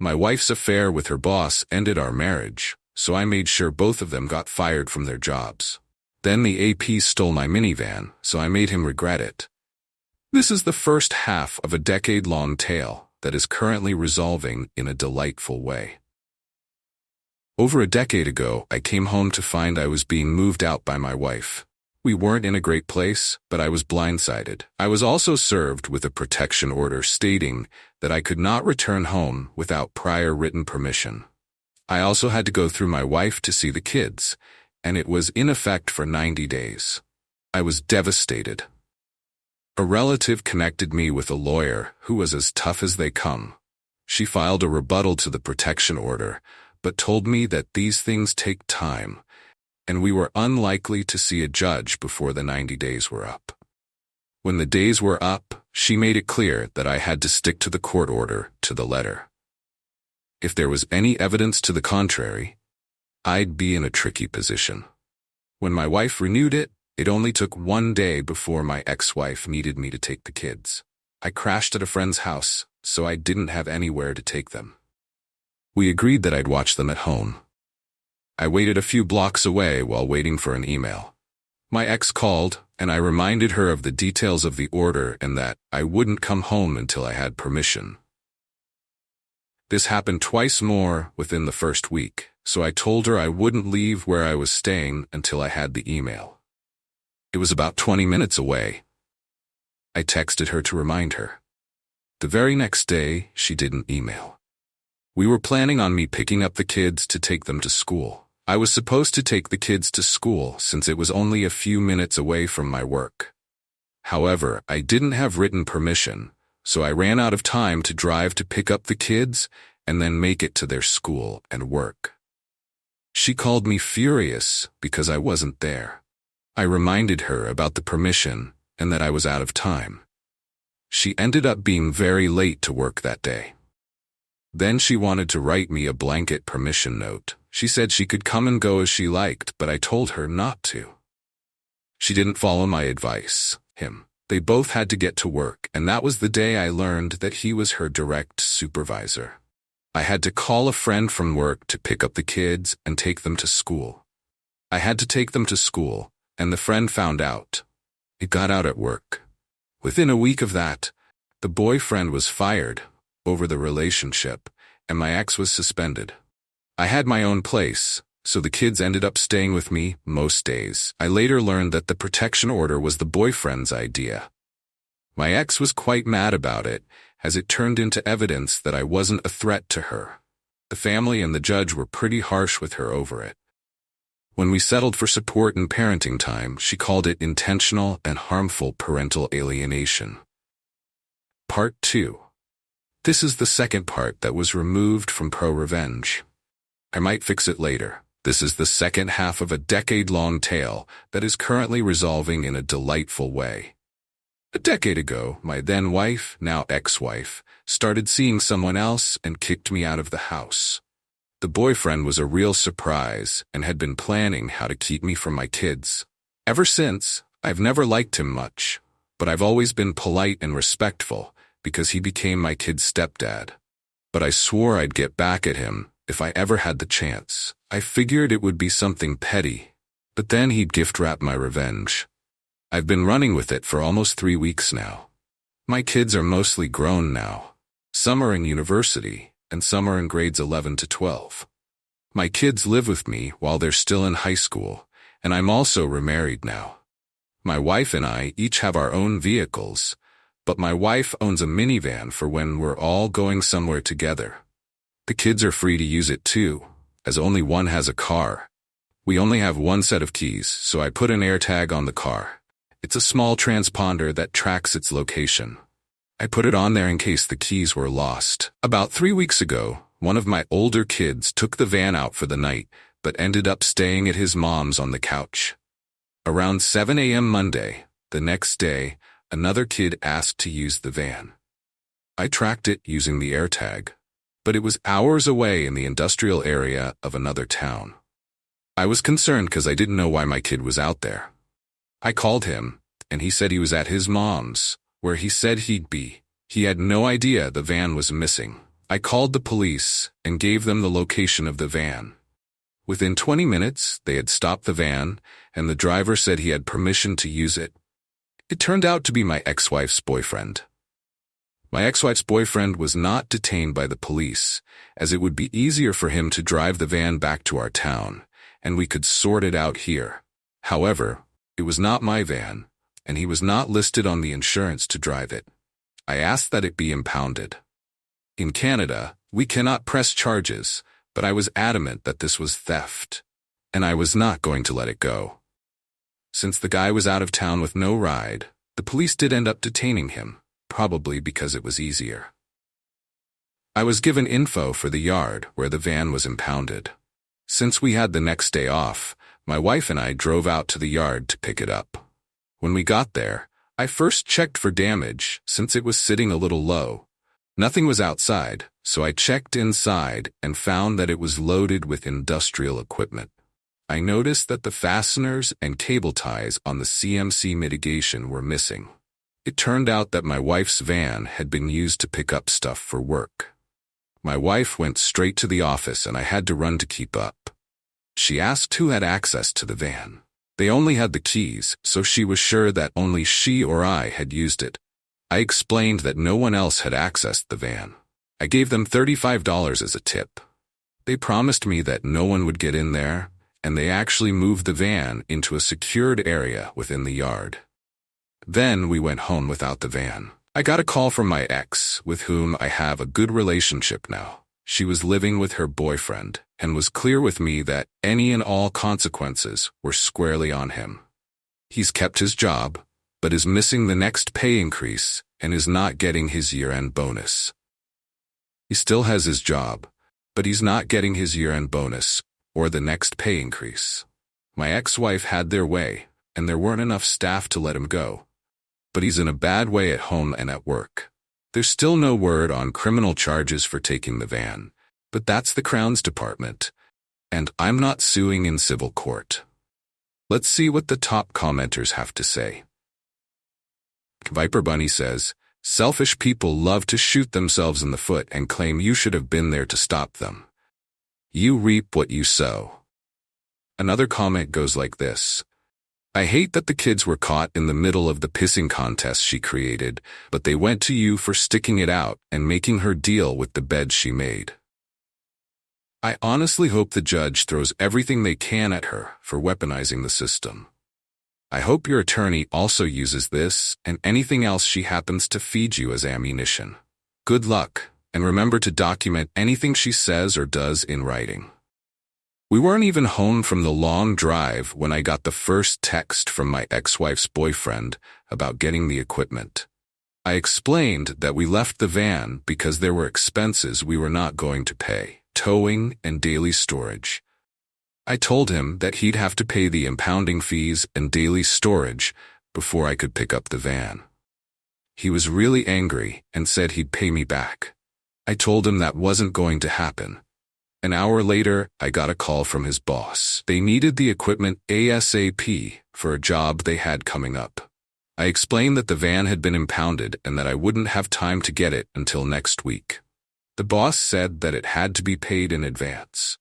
My wife's affair with her boss ended our marriage, so I made sure both of them got fired from their jobs. Then the AP stole my minivan, so I made him regret it. This is the first half of a decade-long tale that is currently resolving in a delightful way. Over a decade ago, I came home to find I was being moved out by my wife. We weren't in a great place, but I was blindsided. I was also served with a protection order stating that I could not return home without prior written permission. I also had to go through my wife to see the kids, and it was in effect for 90 days. I was devastated. A relative connected me with a lawyer who was as tough as they come. She filed a rebuttal to the protection order, but told me that these things take time, and we were unlikely to see a judge before the 90 days were up. When the days were up, she made it clear that I had to stick to the court order to the letter. If there was any evidence to the contrary, I'd be in a tricky position. When my wife renewed it, it only took 1 day before my ex-wife needed me to take the kids. I crashed at a friend's house, so I didn't have anywhere to take them. We agreed that I'd watch them at home. I waited a few blocks away while waiting for an email. My ex called, and I reminded her of the details of the order and that I wouldn't come home until I had permission. This happened twice more within the first week, so I told her I wouldn't leave where I was staying until I had the email. It was about 20 minutes away. I texted her to remind her. The very next day, she didn't email. We were planning on me picking up the kids to take them to school. I was supposed to take the kids to school since it was only a few minutes away from my work. However, I didn't have written permission, so I ran out of time to drive to pick up the kids and then make it to their school and work. She called me furious because I wasn't there. I reminded her about the permission and that I was out of time. She ended up being very late to work that day. Then she wanted to write me a blanket permission note. She said she could come and go as she liked, but I told her not to. She didn't follow my advice. They both had to get to work, and that was the day I learned that he was her direct supervisor. I had to call a friend from work to pick up the kids and take them to school. I had to take them to school, and the friend found out. It got out at work. Within a week of that, the boyfriend was fired over the relationship, and my ex was suspended. I had my own place, so the kids ended up staying with me most days. I later learned that the protection order was the boyfriend's idea. My ex was quite mad about it, as it turned into evidence that I wasn't a threat to her. The family and the judge were pretty harsh with her over it. When we settled for support and parenting time, she called it intentional and harmful parental alienation. Part 2. This is the second part that was removed from Pro Revenge. I might fix it later. This is the second half of a decade-long tale that is currently resolving in a delightful way. A decade ago, my then-wife, now ex-wife, started seeing someone else and kicked me out of the house. The boyfriend was a real surprise and had been planning how to keep me from my kids. Ever since, I've never liked him much, but I've always been polite and respectful because he became my kid's stepdad. But I swore I'd get back at him if I ever had the chance. I figured it would be something petty, but then he'd gift-wrap my revenge. I've been running with it for almost 3 weeks now. My kids are mostly grown now. Some are in university, and some are in grades 11 to 12. My kids live with me while they're still in high school, and I'm also remarried now. My wife and I each have our own vehicles, but my wife owns a minivan for when we're all going somewhere together. The kids are free to use it too, as only one has a car. We only have one set of keys, so I put an AirTag on the car. It's a small transponder that tracks its location. I put it on there in case the keys were lost. About 3 weeks ago, one of my older kids took the van out for the night, but ended up staying at his mom's on the couch. Around 7 a.m. Monday, the next day, another kid asked to use the van. I tracked it using the AirTag, but it was hours away in the industrial area of another town. I was concerned because I didn't know why my kid was out there. I called him, and he said he was at his mom's, where he said he'd be. He had no idea the van was missing. I called the police and gave them the location of the van. Within 20 minutes, they had stopped the van, and the driver said he had permission to use it. It turned out to be my ex-wife's boyfriend. My ex-wife's boyfriend was not detained by the police, as it would be easier for him to drive the van back to our town, and we could sort it out here. However, it was not my van, and he was not listed on the insurance to drive it. I asked that it be impounded. In Canada, we cannot press charges, but I was adamant that this was theft, and I was not going to let it go. Since the guy was out of town with no ride, the police did end up detaining him, probably because it was easier. I was given info for the yard where the van was impounded. Since we had the next day off, my wife and I drove out to the yard to pick it up. When we got there, I first checked for damage since it was sitting a little low. Nothing was outside, so I checked inside and found that it was loaded with industrial equipment. I noticed that the fasteners and cable ties on the CMC mitigation were missing. It turned out that my wife's van had been used to pick up stuff for work. My wife went straight to the office and I had to run to keep up. She asked who had access to the van. They only had the keys, so she was sure that only she or I had used it. I explained that no one else had accessed the van. I gave them $35 as a tip. They promised me that no one would get in there, and they actually moved the van into a secured area within the yard. Then we went home without the van. I got a call from my ex, with whom I have a good relationship now. She was living with her boyfriend and was clear with me that any and all consequences were squarely on him. He's kept his job, but is missing the next pay increase and is not getting his year-end bonus. He still has his job, but he's not getting his year-end bonus or the next pay increase. My ex-wife had their way, and there weren't enough staff to let him go. But he's in a bad way at home and at work. There's still no word on criminal charges for taking the van, but that's the Crown's department, and I'm not suing in civil court. Let's see what the top commenters have to say. Viper Bunny says, selfish people love to shoot themselves in the foot and claim you should have been there to stop them. You reap what you sow. Another comment goes like this. I hate that the kids were caught in the middle of the pissing contest she created, but they went to you for sticking it out and making her deal with the bed she made. I honestly hope the judge throws everything they can at her for weaponizing the system. I hope your attorney also uses this and anything else she happens to feed you as ammunition. Good luck, and remember to document anything she says or does in writing. We weren't even home from the long drive when I got the first text from my ex-wife's boyfriend about getting the equipment. I explained that we left the van because there were expenses we were not going to pay, towing and daily storage. I told him that he'd have to pay the impounding fees and daily storage before I could pick up the van. He was really angry and said he'd pay me back. I told him that wasn't going to happen. An hour later, I got a call from his boss. They needed the equipment ASAP for a job they had coming up. I explained that the van had been impounded and that I wouldn't have time to get it until next week. The boss said that it had to be paid in advance.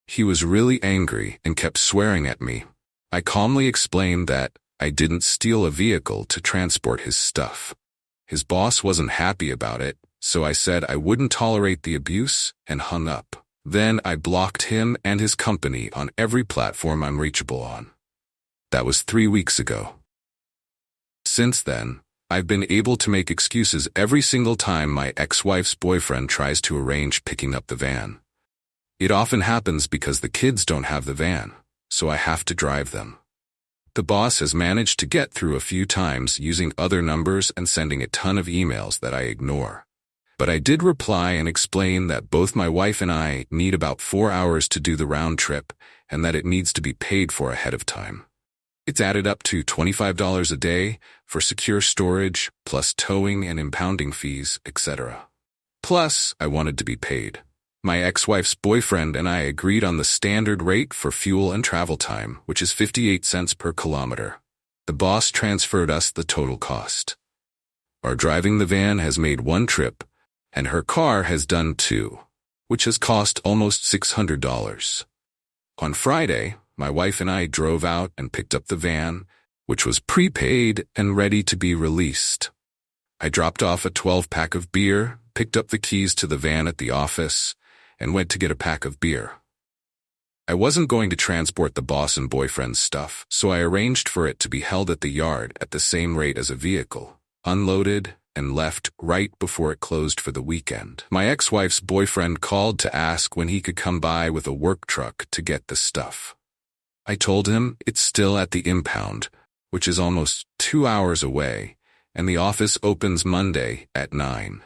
He was really angry and kept swearing at me. I calmly explained that I didn't steal a vehicle to transport his stuff. His boss wasn't happy about it, so I said I wouldn't tolerate the abuse and hung up. Then I blocked him and his company on every platform I'm reachable on. That was 3 weeks ago. Since then, I've been able to make excuses every single time my ex-wife's boyfriend tries to arrange picking up the van. It often happens because the kids don't have the van, so I have to drive them. The boss has managed to get through a few times using other numbers and sending a ton of emails that I ignore. But I did reply and explain that both my wife and I need about 4 hours to do the round trip and that it needs to be paid for ahead of time. It's added up to $25 a day for secure storage, plus towing and impounding fees, etc. Plus, I wanted to be paid. My ex-wife's boyfriend and I agreed on the standard rate for fuel and travel time, which is 58 cents per kilometer. The boss transferred us the total cost. Our driving the van has made one trip, And her car has done too, which has cost almost $600. On Friday, my wife and I drove out and picked up the van, which was prepaid and ready to be released. I dropped off a 12-pack of beer, picked up the keys to the van at the office, and went to get a pack of beer. I wasn't going to transport the boss and boyfriend's stuff, so I arranged for it to be held at the yard at the same rate as a vehicle, unloaded, and left right before it closed for the weekend. My ex-wife's boyfriend called to ask when he could come by with a work truck to get the stuff. I told him it's still at the impound, which is almost 2 hours away, and the office opens Monday at 9.